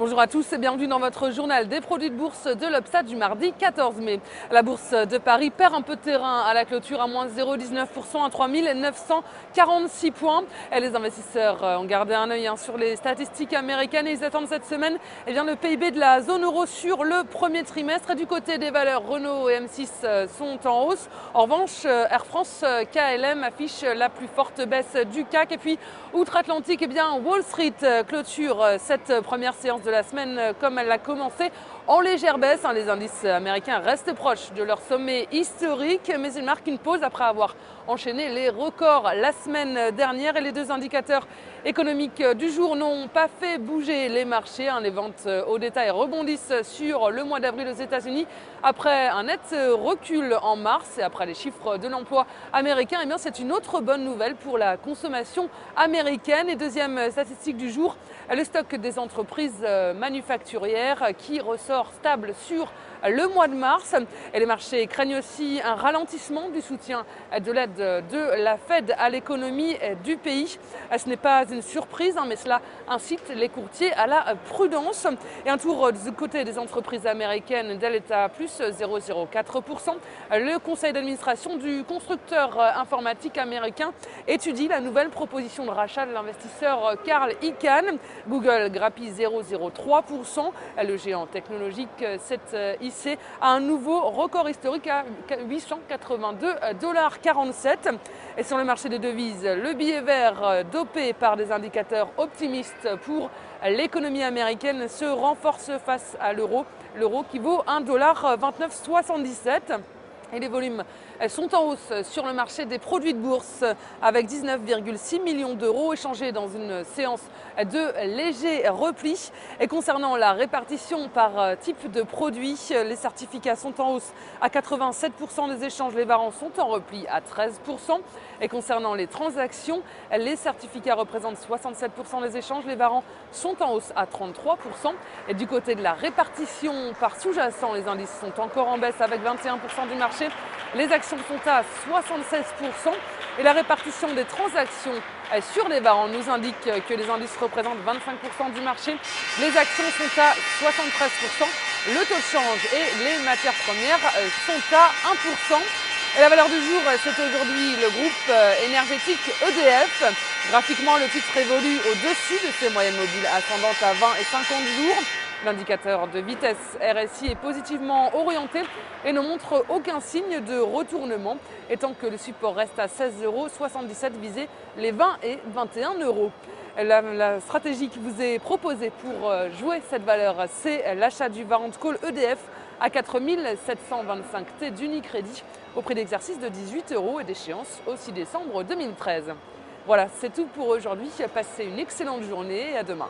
Bonjour à tous et bienvenue dans votre journal des produits de bourse de l'Obstat du mardi 14 mai. La bourse de Paris perd un peu de terrain à la clôture à moins 0,19% à 3 946 points. Et les investisseurs ont gardé un œil sur les statistiques américaines et ils attendent cette semaine le PIB de la zone euro sur le premier trimestre. Et du côté des valeurs, Renault et M6 sont en hausse. En revanche, Air France, KLM affiche la plus forte baisse du CAC. Et puis, outre-Atlantique, Wall Street clôture cette première séance de la semaine comme elle a commencé en légère baisse. Les indices américains restent proches de leur sommet historique, mais ils marquent une pause après avoir enchaîné les records la semaine dernière. Et les deux indicateurs économiques du jour n'ont pas fait bouger les marchés. Les ventes au détail rebondissent sur le mois d'avril aux États-Unis après un net recul en mars et après les chiffres de l'emploi américain. C'est une autre bonne nouvelle pour la consommation américaine. Et deuxième statistique du jour, le stock des entreprises manufacturières qui ressort stable sur le mois de mars. Et les marchés craignent aussi un ralentissement du soutien de l'aide de la Fed à l'économie du pays. Ce n'est pas une surprise, mais cela incite les courtiers à la prudence. Et un tour du côté des entreprises américaines, Dell est à plus 0,04%. Le conseil d'administration du constructeur informatique américain étudie la nouvelle proposition de rachat de l'investisseur Carl Icahn. Google grappille 0,03%. Le géant technologique s'est hissé à un nouveau record historique à 882,47 $. Et sur le marché des devises, le billet vert dopé par des indicateurs optimistes pour l'économie américaine se renforce face à l'euro. L'euro qui vaut 1,2977 $. Et les volumes sont en hausse sur le marché des produits de bourse avec 19,6 millions d'euros échangés dans une séance de léger repli. Et concernant la répartition par type de produit, les certificats sont en hausse à 87% des échanges, les varants sont en repli à 13%. Et concernant les transactions, les certificats représentent 67% des échanges, les varants sont en hausse à 33%. Et du côté de la répartition par sous-jacent, les indices sont encore en baisse avec 21% du marché. Les actions sont à 76% et la répartition des transactions sur les varants nous indique que les indices représentent 25% du marché. Les actions sont à 73%, le taux de change et les matières premières sont à 1%. Et la valeur du jour, c'est aujourd'hui le groupe énergétique EDF. Graphiquement, le titre évolue au-dessus de ses moyennes mobiles ascendantes à 20 et 50 jours. L'indicateur de vitesse RSI est positivement orienté et ne montre aucun signe de retournement, étant que le support reste à 16,77 €, visé les 20 et 21 €. La stratégie qui vous est proposée pour jouer cette valeur, c'est l'achat du warrant call EDF à 4725 T d'Unicredit au prix d'exercice de 18 € et d'échéance au 6 décembre 2013. Voilà, c'est tout pour aujourd'hui. Passez une excellente journée et à demain.